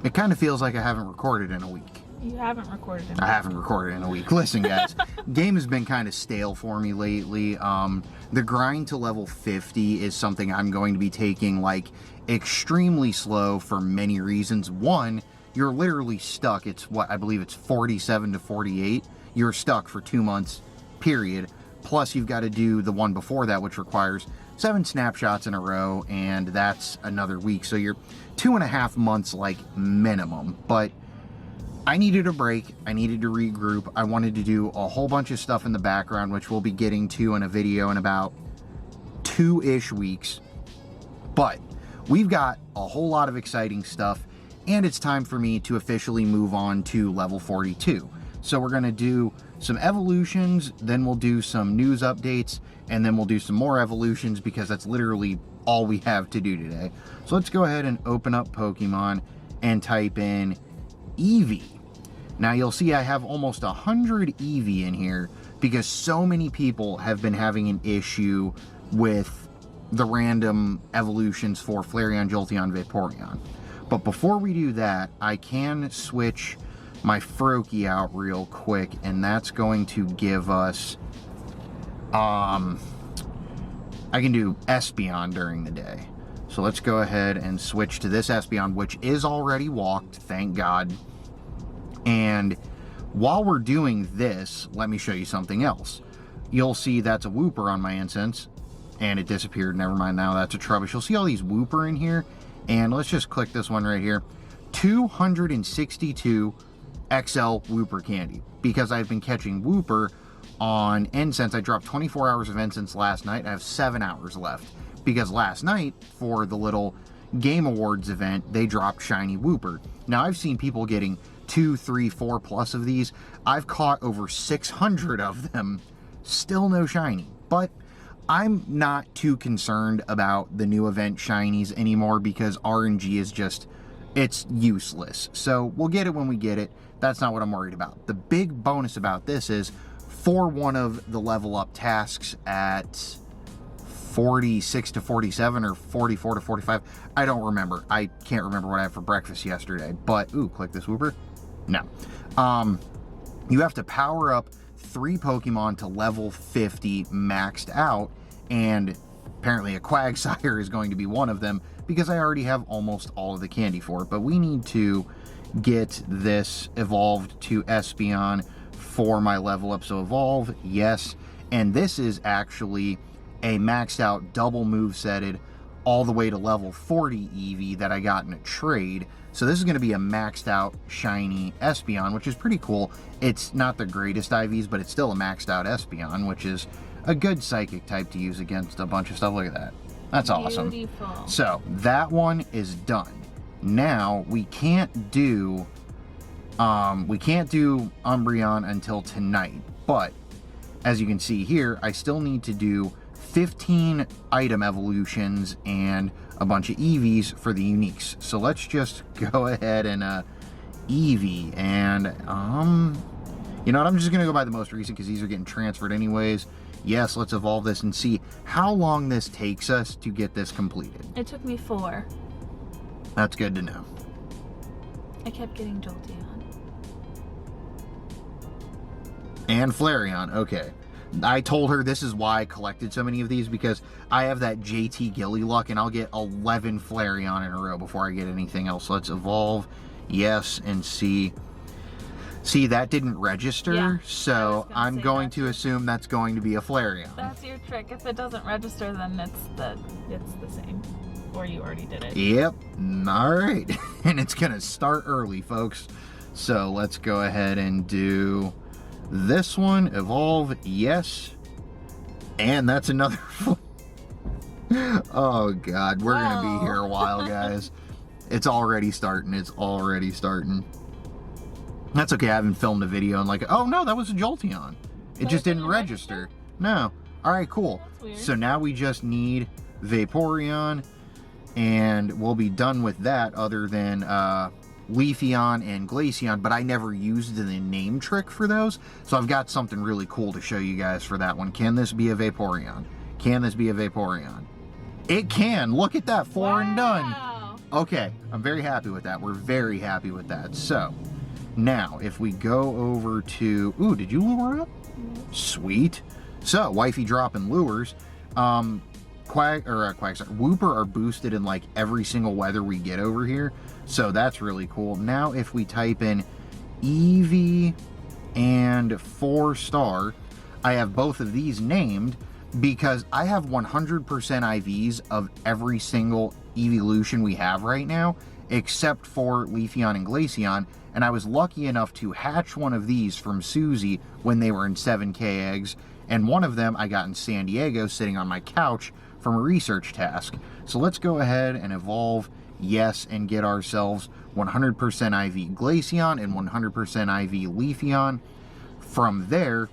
It kind of feels like I haven't recorded in a week. You haven't recorded in a week. I haven't recorded in a week. Listen, guys, game has been kind of stale for me lately. The grind to level 50 is something I'm going to be taking, like, extremely slow for many reasons. One, you're literally stuck. It's what, I believe it's 47 to 48. You're stuck for 2 months, period. Plus, you've got to do the one before that, which requires 7 snapshots in a row, and that's another week. So you're 2.5 months, like, minimum. But I needed a break. I needed to regroup. I wanted to do a whole bunch of stuff in the background, which we'll be getting to in a video in about 2-ish weeks. But we've got a whole lot of exciting stuff, and it's time for me to officially move on to level 42. So we're going to do some evolutions, then we'll do some news updates, and then we'll do some more evolutions, because that's literally all we have to do today. So let's go ahead and open up Pokemon and type in Eevee. Now you'll see I have almost 100 Eevee in here, because so many people have been having an issue with the random evolutions for Flareon, Jolteon, Vaporeon. But before we do that, I can switch my Froakie out real quick, and that's going to give us, I can do Espeon during the day. So let's go ahead and switch to this Espeon, which is already walked, thank God. And while we're doing this, let me show you something else. You'll see that's a WOOPER on my instance, and it disappeared. Never mind, now that's a Trubbish. You'll see all these WOOPER in here, and let's just click this one right here. 262 XL WOOPER candy, because I've been catching WOOPER on Incense. I dropped 24 hours of Incense last night. I have 7 hours left, because last night, for the little Game Awards event, they dropped shiny WOOPER. Now, I've seen people getting 2, 3, 4 plus of these. I've caught over 600 of them, still no shiny. But I'm not too concerned about the new event shinies anymore, because RNG is just, it's useless. So we'll get it when we get it. That's not what I'm worried about. The big bonus about this is, for one of the level up tasks at 46 to 47 or 44 to 45, I don't remember. I can't remember what I had for breakfast yesterday. But, ooh, click this WOOPER. No. You have to power up 3 Pokemon to level 50 maxed out, and apparently a Quagsire is going to be one of them, because I already have almost all of the candy for it. But we need to get this evolved to Espeon for my level up. So evolve, yes. And this is actually a maxed out double movesetted all the way to level 40 Eevee that I got in a trade. So this is going to be a maxed out shiny Espeon, which is pretty cool. It's not the greatest IVs, but it's still a maxed out Espeon, which is a good psychic type to use against a bunch of stuff. Look at that. That's awesome. Beautiful. So that one is done. Now we can't do Umbreon until tonight, but as you can see here, I still need to do 15 item evolutions and a bunch of Eevees for the uniques. So let's just go ahead and Eevee, and you know what, I'm just gonna go by the most recent, because these are getting transferred anyways. Yes, let's evolve this and see how long this takes us to get this completed. It took me 4. That's good to know. I kept getting Jolteon. And Flareon, okay. I told her this is why I collected so many of these, because I have that JT Gilly luck, and I'll get 11 Flareon in a row before I get anything else. Let's evolve, yes, and see. See, that didn't register, yeah, so I'm going to assume that's going to be a Flareon. That's your trick. If it doesn't register, then it's the same. Or you already did it. Yep, alright. And it's gonna start early, folks. So let's go ahead and do this one, evolve, yes. And that's another oh god, we're gonna be here a while, guys. It's already starting, it's already starting. That's okay, I haven't filmed a video and like, oh no, that was a Jolteon. It just didn't register. No. Alright, cool. That's weird. So now we just need Vaporeon, and we'll be done with that, other than Leafeon and Glaceon, but I never used the name trick for those, so I've got something really cool to show you guys for that one. Can this be a Vaporeon? Can this be a Vaporeon? It can! Look at that, 4 and done! Okay, I'm very happy with that. We're very happy with that. So, now, if we go over to... Ooh, did you lure up? Sweet. So, wifey dropping lures. Wooper are boosted in like every single weather we get over here. So, that's really cool. Now, if we type in Eevee and 4-star, I have both of these named because I have 100% IVs of every single evolution we have right now, except for Leafeon and Glaceon, and I was lucky enough to hatch one of these from Susie when they were in 7K eggs, and one of them I got in San Diego sitting on my couch from a research task. So let's go ahead and evolve, yes, and get ourselves 100% IV Glaceon and 100% IV Leafeon. From there,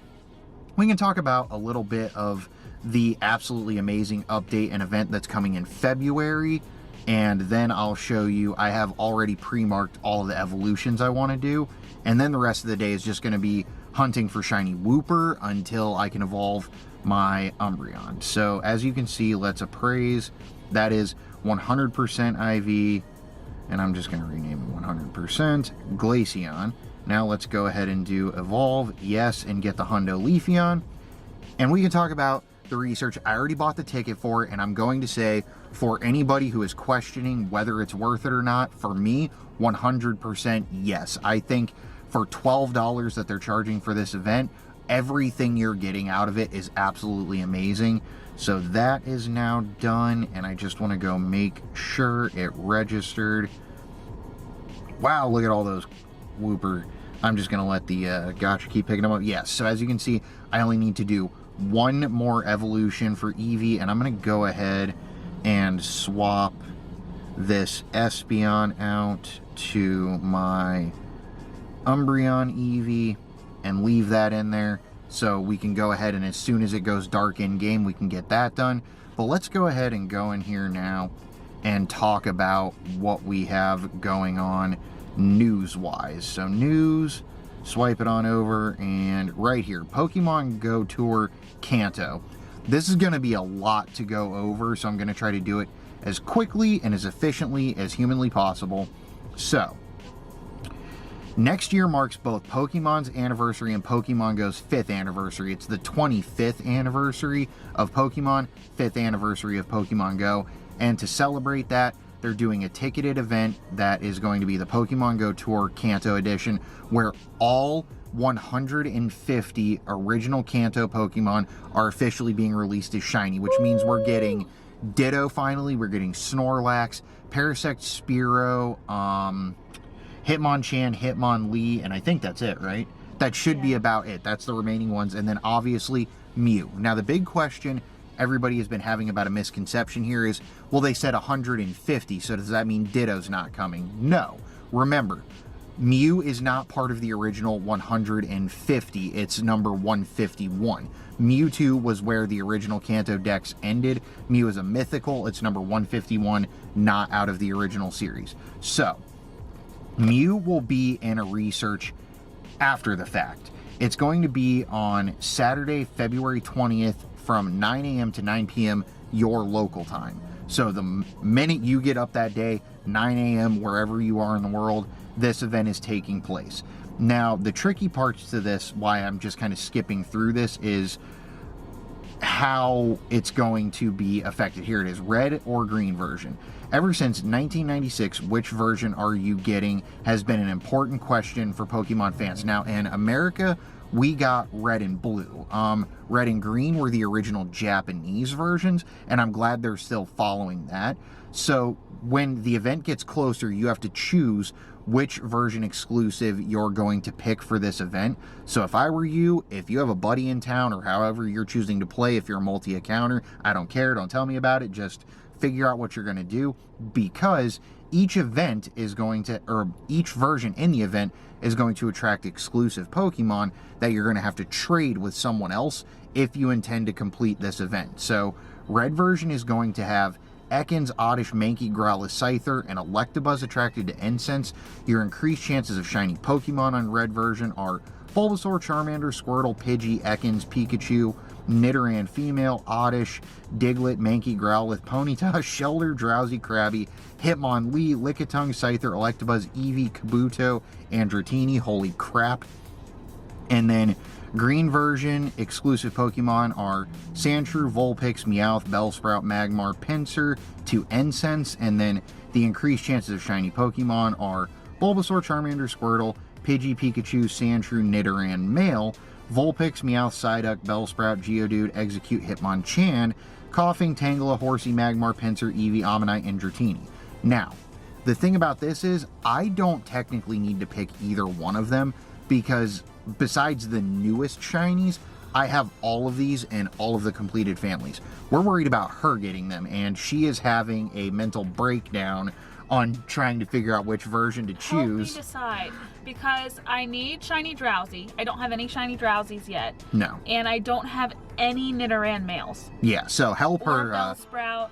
we can talk about a little bit of the absolutely amazing update and event that's coming in February, and then I'll show you, I have already pre-marked all of the evolutions I want to do, and then the rest of the day is just going to be hunting for shiny Wooper until I can evolve my Umbreon. So as you can see, let's appraise. That is 100% IV, and I'm just going to rename it 100% Glaceon. Now let's go ahead and do evolve, yes, and get the Hundo Leafeon. And we can talk about the research. I already bought the ticket for it, and I'm going to say, for anybody who is questioning whether it's worth it or not, for me, 100% yes. I think for $12 that they're charging for this event, everything you're getting out of it is absolutely amazing. So that is now done, and I just want to go make sure it registered. Wow, look at all those Wooper. I'm just going to let the gotcha keep picking them up. Yes, so as you can see, I only need to do one more evolution for Eevee, and I'm going to go ahead and swap this Espeon out to my Umbreon Eevee and leave that in there, so we can go ahead and as soon as it goes dark in game, we can get that done. But let's go ahead and go in here now and talk about what we have going on news-wise. So news, swipe it on over, and right here, Pokemon GO Tour Kanto. This is going to be a lot to go over, so I'm going to try to do it as quickly and as efficiently as humanly possible. So, next year marks both Pokemon's anniversary and Pokemon GO's 5th anniversary. It's the 25th anniversary of Pokemon, 5th anniversary of Pokemon GO, and to celebrate that, they're doing a ticketed event that is going to be the Pokemon GO Tour Kanto Edition, where all 150 original Kanto Pokemon are officially being released as shiny, which means we're getting Ditto finally, we're getting Snorlax, Parasect, Spearow, Hitmonchan, Hitmonlee, and I think that's it, right? That should be about it. That's the remaining ones, and then obviously Mew. Now the big question everybody has been having about a misconception here is, well, they said 150, so does that mean Ditto's not coming? No. Remember, Mew is not part of the original 150, it's number 151. Mewtwo was where the original Kanto Dex ended. Mew is a mythical, it's number 151, not out of the original series. So, Mew will be in a research after the fact. It's going to be on Saturday, February 20th from 9 a.m. to 9 p.m. your local time. So the minute you get up that day, 9 a.m. wherever you are in the world, this event is taking place. Now, the tricky parts to this, why I'm just kind of skipping through this, is how it's going to be affected. Here it is, red or green version. Ever since 1996, which version are you getting has been an important question for Pokemon fans. Now, in America, we got red and blue. Red and green were the original Japanese versions, and I'm glad they're still following that. So when the event gets closer, you have to choose which version exclusive you're going to pick for this event. So if I were you, if you have a buddy in town, or however you're choosing to play, if you're a multi-accounter, I don't care, don't tell me about it, just figure out what you're going to do, because each event is going to, or each version in the event is going to attract exclusive Pokemon that you're going to have to trade with someone else if you intend to complete this event. So red version is going to have Ekans, Oddish, Mankey, Growlithe, Scyther, and Electabuzz attracted to Incense. Your increased chances of shiny Pokemon on red version are Bulbasaur, Charmander, Squirtle, Pidgey, Ekans, Pikachu, Nidoran female, Oddish, Diglett, Mankey, Growlithe, Ponyta, Shelter, Drowsy, Krabby, Hitmonlee, Lickitung, Scyther, Electabuzz, Eevee, Kabuto, and Dratini. Holy crap. And then green version exclusive Pokemon are Sandshrew, Vulpix, Meowth, Bellsprout, Magmar, Pinsir to Incense. And then the increased chances of shiny Pokemon are Bulbasaur, Charmander, Squirtle, Pidgey, Pikachu, Sandshrew, Nidoran male, Vulpix, Meowth, Psyduck, Bellsprout, Geodude, Execute, Hitmonchan, Coughing, Tangela, Horsey, Magmar, Pinsir, Eevee, Omanyte, and Dratini. Now, the thing about this is I don't technically need to pick either one of them because besides the newest shinies, I have all of these and all of the completed families. We're worried about her getting them, and she is having a mental breakdown on trying to figure out which version to choose. Help me decide, because I need shiny Drowsy. I don't have any shiny Drowsies yet. No. And I don't have any Nidoran males. Yeah, so help her. Or Bellsprout,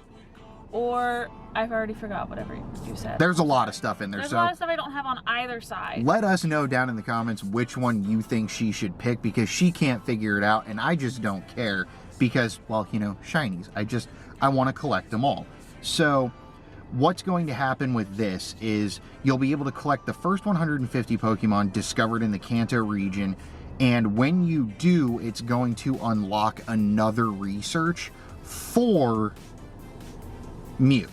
or I've already forgot whatever you said. There's a lot of stuff in there. There's so a lot of stuff I don't have on either side. Let us know down in the comments which one you think she should pick, because she can't figure it out, and I just don't care because, well, you know, shinies. I want to collect them all. So what's going to happen with this is you'll be able to collect the first 150 Pokemon discovered in the Kanto region, and when you do, it's going to unlock another research for Mew.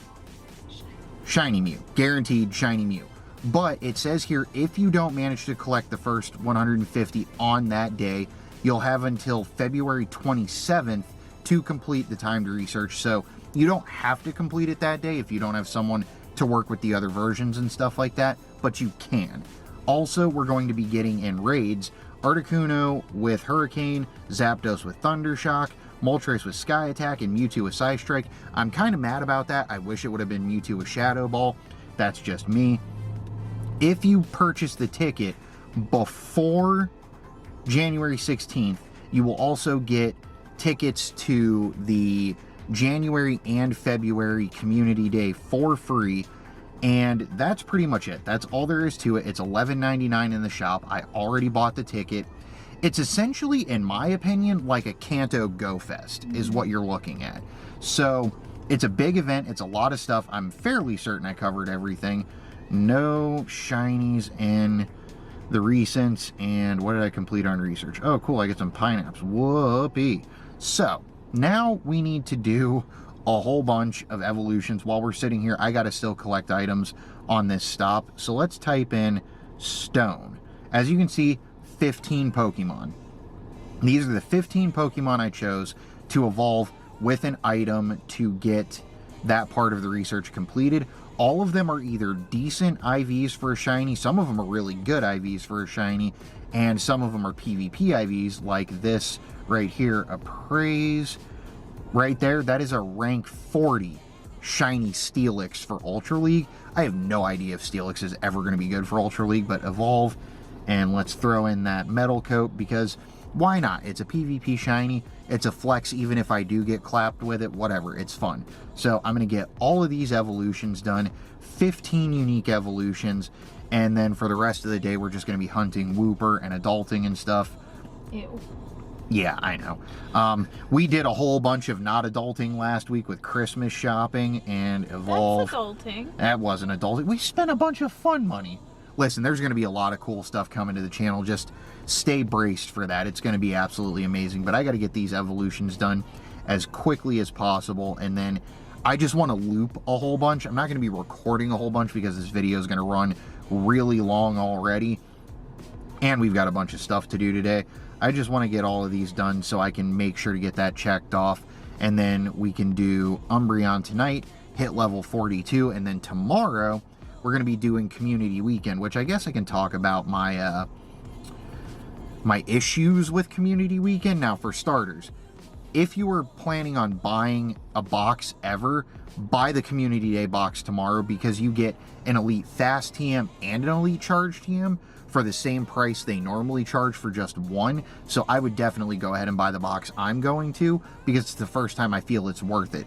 Shiny Mew. Guaranteed shiny Mew. But it says here, if you don't manage to collect the first 150 on that day, you'll have until February 27th to complete the timed research. So you don't have to complete it that day if you don't have someone to work with the other versions and stuff like that, but you can. Also, we're going to be getting in raids Articuno with Hurricane, Zapdos with Thundershock, Moltres with Sky Attack, and Mewtwo with Psystrike. I'm kind of mad about that. I wish it would have been Mewtwo with Shadow Ball. That's just me. If you purchase the ticket before January 16th, you will also get tickets to the January and February Community Day for free. And that's pretty much it. That's all there is to it. It's $11.99 in the shop. I already bought the ticket. It's essentially, in my opinion, like a Kanto Go Fest is what you're looking at. So it's a big event. It's a lot of stuff. I'm fairly certain I covered everything. No shinies in the recents. And what did I complete on research? Oh, cool. I get some Pineaps. Whoopee. So now we need to do a whole bunch of evolutions. While we're sitting here, I got to still collect items on this stop. So let's type in Stone. As you can see, 15 Pokemon. These are the 15 Pokemon I chose to evolve with an item to get that part of the research completed. All of them are either decent IVs for a shiny, some of them are really good IVs for a shiny, and some of them are PvP IVs, like this right here, Appraise. Right there, that is a rank 40 shiny Steelix for Ultra League. I have no idea if Steelix is ever going to be good for Ultra League, but evolve. And let's throw in that Metal Coat, because why not? It's a PvP shiny. It's a flex, even if I do get clapped with it, whatever. It's fun. So I'm going to get all of these evolutions done, 15 unique evolutions, and then for the rest of the day, we're just going to be hunting WOOPER and adulting and stuff. Ew. Yeah, I know. We did a whole bunch of not adulting last week with Christmas shopping and evolve. That's adulting. That wasn't adulting. We spent a bunch of fun money. Listen, there's going to be a lot of cool stuff coming to the channel. Just stay braced for that. It's going to be absolutely amazing. But I got to get these evolutions done as quickly as possible. And then I just want to loop a whole bunch. I'm not going to be recording a whole bunch because this video is going to run really long already. And we've got a bunch of stuff to do today. I just want to get all of these done so I can make sure to get that checked off. And then we can do Umbreon tonight, hit level 42. And then tomorrow, we're going to be doing Community Weekend, which I guess I can talk about my my issues with Community Weekend. Now, for starters, if you were planning on buying a box ever, buy the Community Day box tomorrow, because you get an Elite Fast TM and an Elite Charge TM for the same price they normally charge for just one. So I would definitely go ahead and buy the box I'm going to, because it's the first time I feel it's worth it.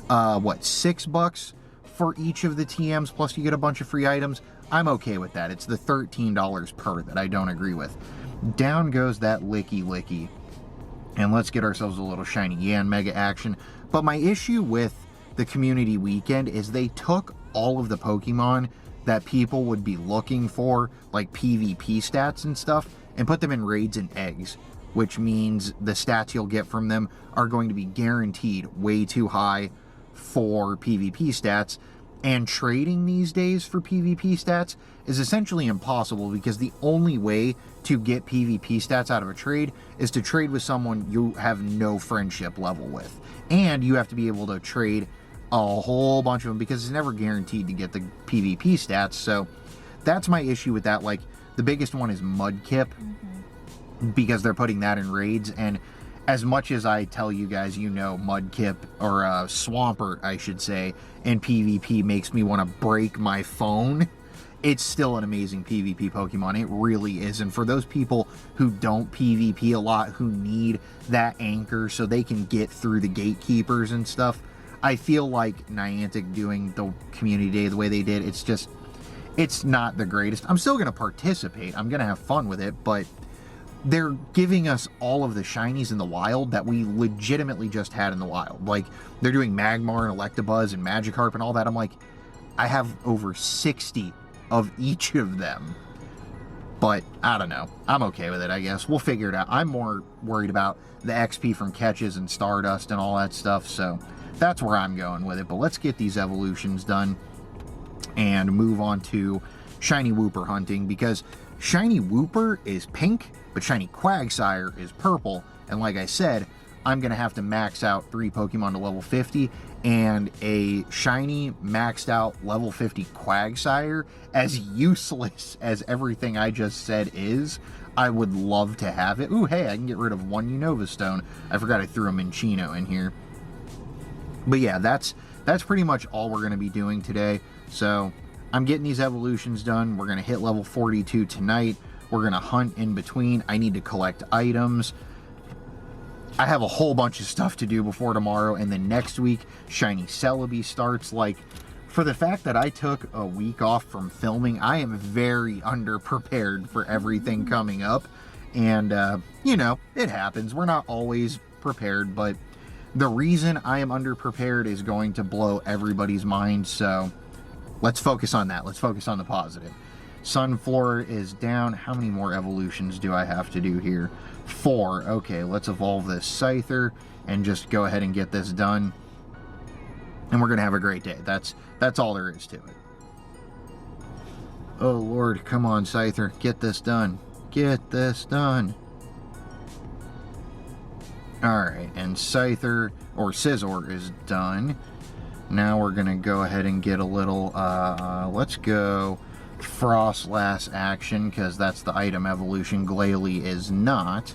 What, $6 for each of the TMs, plus you get a bunch of free items? I'm okay with that. It's the $13 per that I don't agree with. Down goes that Licky Licky. And let's get ourselves a little shiny Yan Mega action. But my issue with the community weekend is they took all of the Pokemon that people would be looking for, like PvP stats and stuff, and put them in raids and eggs, which means the stats you'll get from them are going to be guaranteed way too high for PvP stats. And trading these days for PvP stats is essentially impossible, because the only way to get PvP stats out of a trade is to trade with someone you have no friendship level with. And you have to be able to trade a whole bunch of them, because it's never guaranteed to get the PvP stats. So that's my issue with that. Like, the biggest one is Mudkip, because they're putting that in raids. And as much as I tell you guys, you know, Mudkip, or Swampert, I should say, in PvP makes me want to break my phone, it's still an amazing PvP Pokemon. It really is. And for those people who don't PvP a lot, who need that anchor so they can get through the gatekeepers and stuff, I feel like Niantic doing the community day the way they did, it's not the greatest. I'm still going to participate. I'm going to have fun with it, but they're giving us all of the shinies in the wild that we legitimately just had in the wild. Like, they're doing Magmar and Electabuzz and Magikarp and all that. I'm like, I have over 60 of each of them. But, I don't know. I'm okay with it, I guess. We'll figure it out. I'm more worried about the XP from catches and Stardust and all that stuff, so that's where I'm going with it. But let's get these evolutions done and move on to shiny WOOPER hunting, because shiny WOOPER is pink, but shiny Quagsire is purple. And like I said, I'm going to have to max out 3 Pokemon to level 50, and a shiny maxed out level 50 Quagsire, as useless as everything I just said is, I would love to have it. Ooh, hey, I can get rid of 1 Unova Stone. I forgot I threw a Minccino in here. But yeah, that's pretty much all we're going to be doing today. So I'm getting these evolutions done. We're going to hit level 42 tonight. We're going to hunt in between. I need to collect items. I have a whole bunch of stuff to do before tomorrow. And then next week, shiny Celebi starts. Like, for the fact that I took a week off from filming, I am very underprepared for everything coming up. And, you know, it happens. We're not always prepared, but the reason I am underprepared is going to blow everybody's mind. So let's focus on that. Let's focus on the positive. Sunflora is down. How many more evolutions do I have to do here? 4. Okay, let's evolve this Scyther and just go ahead and get this done. And we're going to have a great day. That's all there is to it. Oh, Lord. Come on, Scyther. Get this done. Get this done. Alright, and Scyther, or Scizor, is done. Now we're going to go ahead and get a little, let's go Frostlass action, because that's the item evolution. Glalie is not.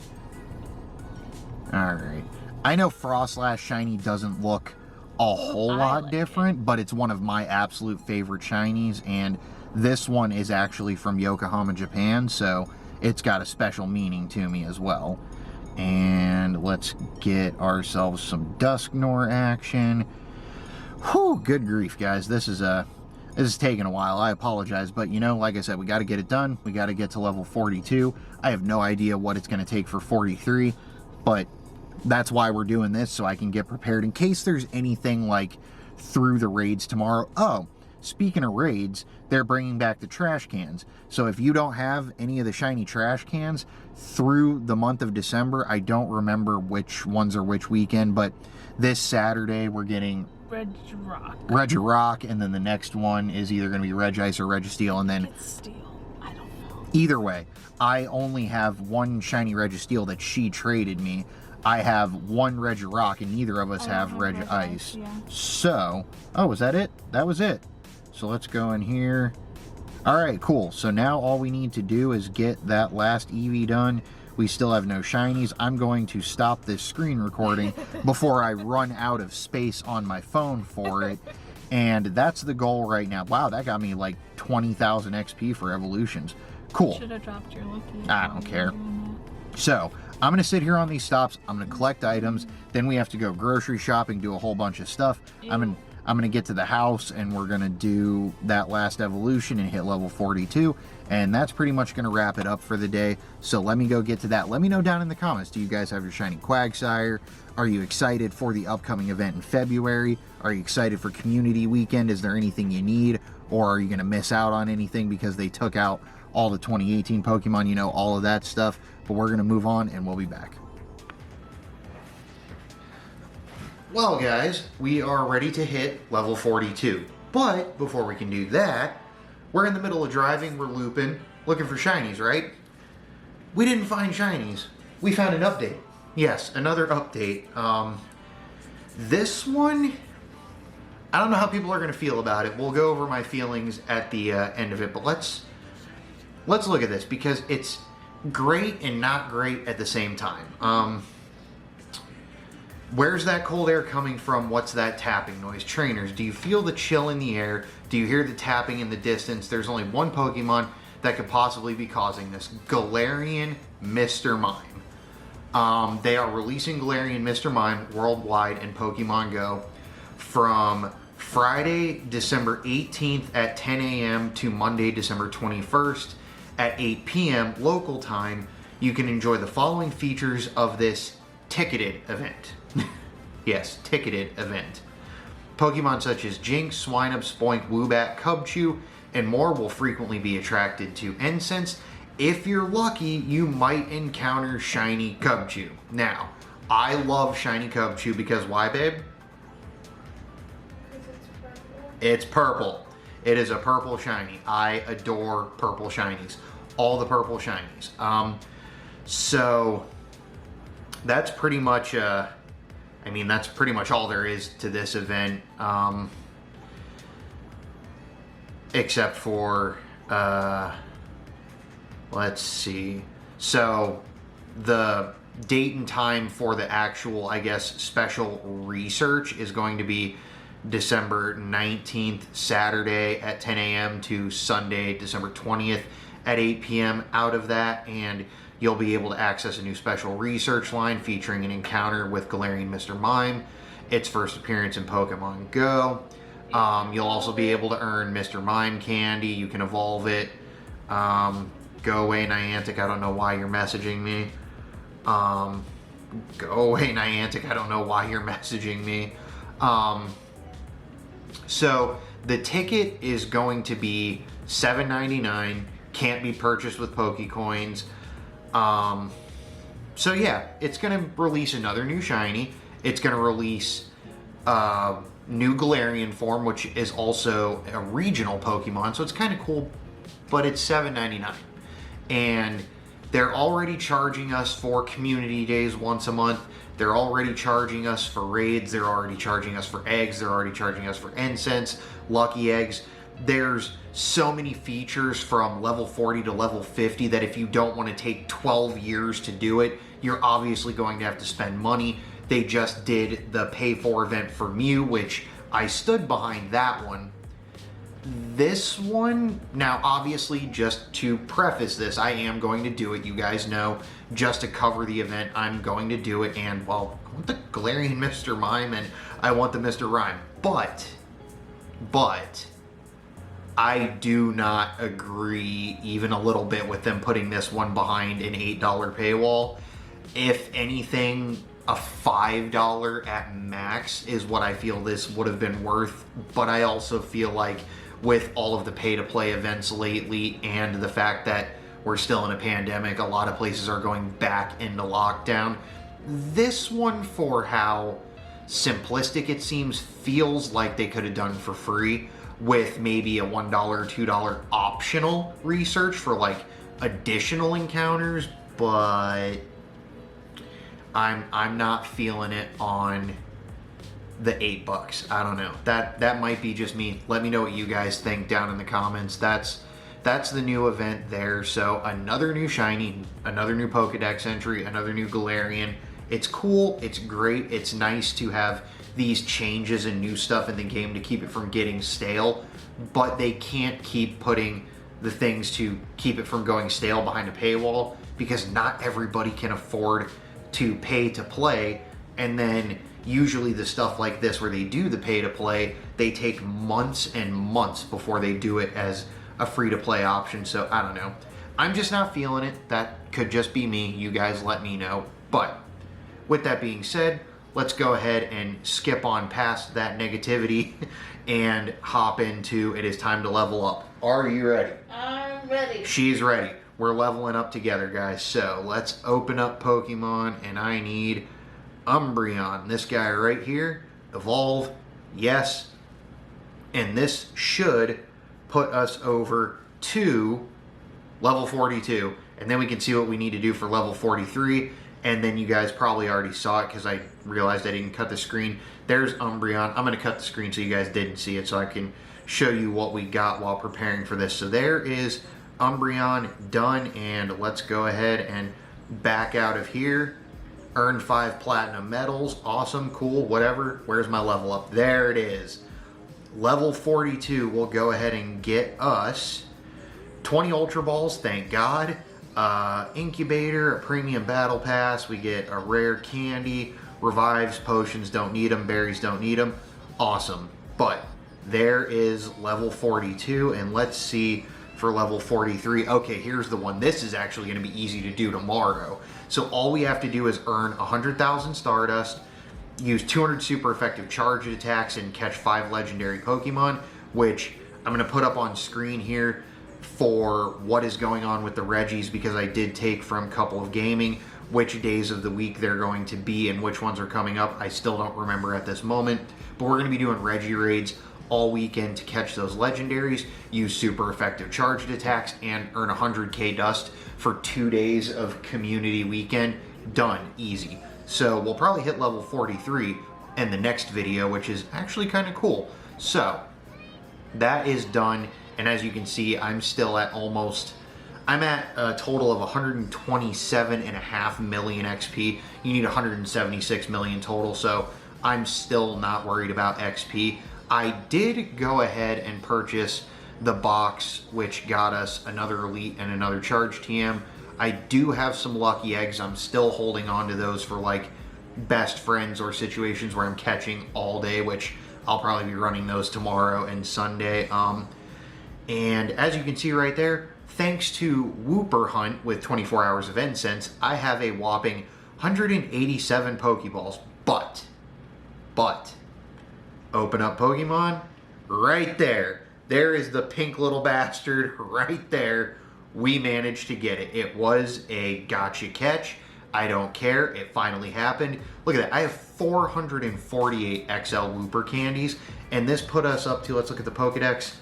Alright. I know Frostlass shiny doesn't look a whole lot different, but it's one of my absolute favorite shinies, and this one is actually from Yokohama, Japan, so it's got a special meaning to me as well. And let's get ourselves some Dusknoir action. Whew, good grief, guys. This is taking a while. I apologize, but you know, like I said, we got to get it done. We got to get to level 42. I have no idea what it's going to take for 43, but that's why we're doing this, so I can get prepared in case there's anything like through the raids tomorrow. Oh, speaking of raids, they're bringing back the trash cans. So if you don't have any of the shiny trash cans through the month of December, I don't remember which ones are which weekend, but this Saturday we're getting Regirock, and then the next one is either going to be Regice or Registeel, and then Steel. I don't know. Either way, I only have 1 shiny Registeel that she traded me. I have 1 Regirock, and neither of us have Regice. Yeah. So, oh, was that it? That was it. So let's go in here. Alright, cool. So now all we need to do is get that last Eevee done. We still have no shinies. I'm going to stop this screen recording before I run out of space on my phone for it. And that's the goal right now. Wow, that got me like 20,000 XP for evolutions. Cool. Should have dropped your Loki. I don't care. So, I'm going to sit here on these stops. I'm going to collect items. Then we have to go grocery shopping, do a whole bunch of stuff. I'm I'm going to get to the house and we're going to do that last evolution and hit level 42. And that's pretty much going to wrap it up for the day. So let me go get to that. Let me know down in the comments, do you guys have your shiny Quagsire? Are you excited for the upcoming event in February? Are you excited for community weekend? Is there anything you need? Or are you going to miss out on anything because they took out all the 2018 Pokemon, you know, all of that stuff? But we're going to move on and we'll be back. Well, guys, we are ready to hit level 42. But before we can do that, we're in the middle of driving, we're looping, looking for shinies, right? We didn't find shinies. We found an update. Yes, another update. This one, I don't know how people are going to feel about it. We'll go over my feelings at the end of it, but let's look at this because it's great and not great at the same time. Where's that cold air coming from? What's that tapping noise? Trainers, do you feel the chill in the air? Do you hear the tapping in the distance? There's only one Pokemon that could possibly be causing this. Galarian Mr. Mime. They are releasing Galarian Mr. Mime worldwide in Pokemon GO from Friday, December 18th at 10 a.m. to Monday, December 21st at 8 p.m. local time. You can enjoy the following features of this ticketed event. Yes, ticketed event. Pokemon such as Jinx, Swinub, Spoink, Woobat, Cubchoo, and more will frequently be attracted to Incense. If you're lucky, you might encounter shiny Cubchoo. Now, I love shiny Cubchoo because why, babe? It's purple. It is a purple shiny. I adore purple shinies. All the purple shinies. So that's pretty much that's pretty much all there is to this event, except for, let's see. So the date and time for the actual, I guess, special research is going to be December 19th, Saturday at 10 a.m. to Sunday, December 20th at 8 p.m. out of that, and you'll be able to access a new special research line featuring an encounter with Galarian Mr. Mime, its first appearance in Pokemon GO. You'll also be able to earn Mr. Mime candy. You can evolve it. Go away, Niantic. I don't know why you're messaging me. Go away, Niantic. I don't know why you're messaging me. So the ticket is going to be $7.99. Can't be purchased with Pokecoins. So yeah, it's going to release another new shiny. It's going to release new Galarian form, which is also a regional Pokemon. So it's kind of cool, but it's $7.99. And they're already charging us for community days once a month. They're already charging us for raids. They're already charging us for eggs. They're already charging us for incense, lucky eggs. There's so many features from level 40 to level 50 that if you don't want to take 12 years to do it, you're obviously going to have to spend money. They just did the pay for event for Mew, which I stood behind that one. This one, now obviously just to preface this, I am going to do it, you guys know, just to cover the event, I'm going to do it, and well, I want the Galarian Mr. Mime and I want the Mr. Rhyme, but I do not agree even a little bit with them putting this one behind an $8 paywall. If anything, a $5 at max is what I feel this would have been worth, but I also feel like with all of the pay-to-play events lately and the fact that we're still in a pandemic, a lot of places are going back into lockdown, this one, for how simplistic it seems, feels like they could have done for free with maybe a $1 or $2 optional research for like additional encounters, but I'm not feeling it on the $8. I don't know. That might be just me. Let me know what you guys think down in the comments. That's the new event there. So another new shiny, another new Pokedex entry, another new Galarian. It's cool, it's great, it's nice to have these changes and new stuff in the game to keep it from getting stale, but they can't keep putting the things to keep it from going stale behind a paywall, because not everybody can afford to pay to play, and then usually the stuff like this where they do the pay to play, they take months and months before they do it as a free to play option. So I don't know. I'm just not feeling it. That could just be me. You guys let me know. But with that being said, let's go ahead and skip on past that negativity and hop into it is time to level up. Are you ready? I'm ready. She's ready. We're leveling up together, guys. So let's open up Pokemon, and I need Umbreon. This guy right here. Evolve. Yes. And this should put us over to level 42. And then we can see what we need to do for level 43. And then you guys probably already saw it because I realized I didn't cut the screen. There's Umbreon. I'm going to cut the screen so you guys didn't see it so I can show you what we got while preparing for this. So there is Umbreon done, and let's go ahead and back out of here. Earn 5 platinum medals. Awesome, cool, whatever. Where's my level up? There it is. Level 42 will go ahead and get us 20 Ultra Balls, thank God. Incubator, a premium battle pass. We get a rare candy. Revives, potions, don't need them. Berries, don't need them. Awesome. But there is level 42, and let's see for level 43. Okay, here's the one. This is actually going to be easy to do tomorrow. So all we have to do is earn 100,000 Stardust, use 200 super effective charge attacks, and catch 5 legendary Pokemon, which I'm going to put up on screen here for what is going on with the Reggies, because I did take from Couple of Gaming which days of the week they're going to be and which ones are coming up. I still don't remember at this moment, but we're going to be doing Reggie raids all weekend to catch those legendaries, use super effective charged attacks, and earn 100k dust for 2 days of community weekend. Done. Easy. So we'll probably hit level 43 in the next video, which is actually kind of cool. So that is done, and as you can see, I'm still at I'm at a total of 127.5 million XP. You need 176 million total, so I'm still not worried about XP. I did go ahead and purchase the box, which got us another Elite and another Charge TM. I do have some lucky eggs. I'm still holding on to those for like best friends or situations where I'm catching all day, which I'll probably be running those tomorrow and Sunday. And as you can see right there, thanks to WOOPER Hunt with 24 hours of incense, I have a whopping 187 Pokeballs. But, open up Pokemon, right there. There is the pink little bastard right there. We managed to get it. It was a gotcha catch. I don't care. It finally happened. Look at that. I have 448 XL WOOPER candies, and this put us up to, let's look at the Pokedex,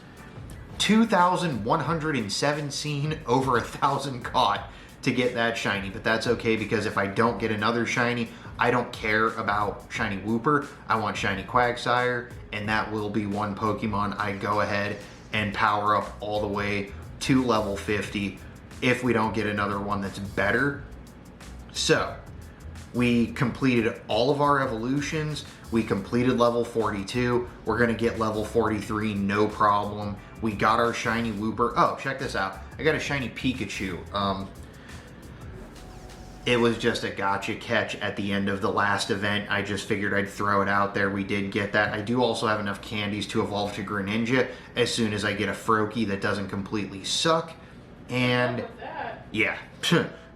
2,117, over 1,000 caught to get that shiny. But that's okay, because if I don't get another shiny, I don't care about shiny WOOPER. I want shiny Quagsire, and that will be one Pokemon I go ahead and power up all the way to level 50 if we don't get another one that's better. So we completed all of our evolutions. We completed level 42. We're gonna get level 43, no problem. We got our shiny WOOPER. Oh, check this out. I got a shiny Pikachu. It was just a gotcha catch at the end of the last event. I just figured I'd throw it out there. We did get that. I do also have enough candies to evolve to Greninja as soon as I get a Froakie that doesn't completely suck. And yeah,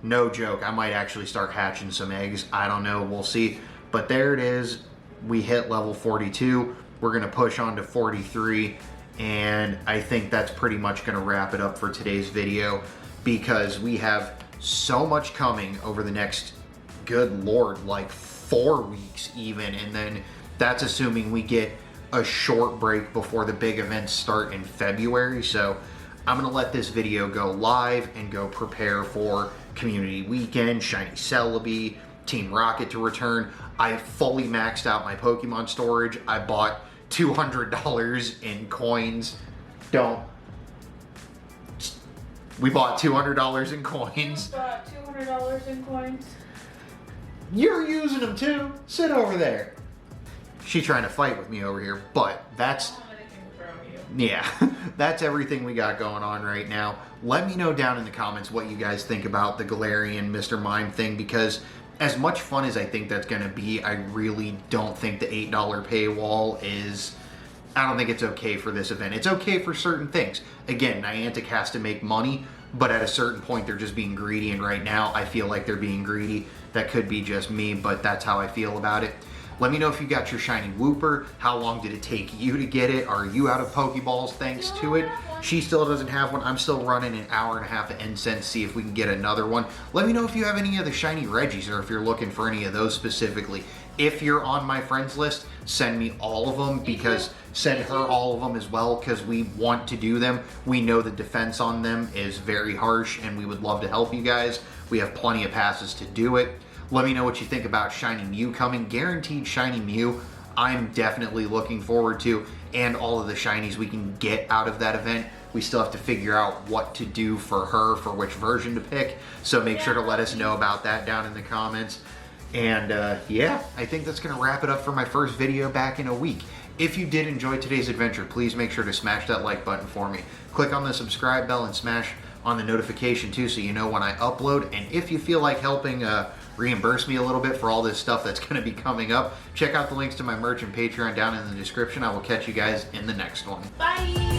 no joke. I might actually start hatching some eggs. I don't know. We'll see. But there it is. We hit level 42. We're going to push on to 43. And I think that's pretty much going to wrap it up for today's video, because we have so much coming over the next, good lord, like 4 weeks even. And then that's assuming we get a short break before the big events start in February. So I'm going to let this video go live and go prepare for Community Weekend, Shiny Celebi, Team Rocket to return. I fully maxed out my Pokemon storage. I bought $200 in coins. We bought $200 in coins. You bought $200 in coins? You're using them too. Sit over there. She's trying to fight with me over here, but that's... yeah, that's everything we got going on right now. Let me know down in the comments what you guys think about the Galarian Mr. Mime thing, because as much fun as I think that's going to be, I really don't think the $8 paywall is... I don't think it's okay for this event. It's okay for certain things. Again, Niantic has to make money, but at a certain point they're just being greedy, and right now I feel like they're being greedy. That could be just me, but that's how I feel about it. Let me know if you got your shiny WOOPER. How long did it take you to get it? Are you out of Pokeballs thanks to it? She still doesn't have one. I'm still running an hour and a half of incense, see if we can get another one. Let me know if you have any of the shiny Reggies or if you're looking for any of those specifically. If you're on my friends list, send me all of them, because send her all of them as well, because we want to do them. We know the defense on them is very harsh and we would love to help you guys. We have plenty of passes to do it. Let me know what you think about Shiny Mew coming. Guaranteed Shiny Mew, I'm definitely looking forward to, and all of the shinies we can get out of that event. We still have to figure out what to do for her, for which version to pick, so make sure to let us know about that down in the comments. And yeah, I think that's gonna wrap it up for my first video back in a week. If you did enjoy today's adventure, please make sure to smash that like button for me. Click on the subscribe bell and smash on the notification too, so you know when I upload. And if you feel like helping reimburse me a little bit for all this stuff that's gonna be coming up, check out the links to my merch and Patreon down in the description. I will catch you guys in the next one. Bye!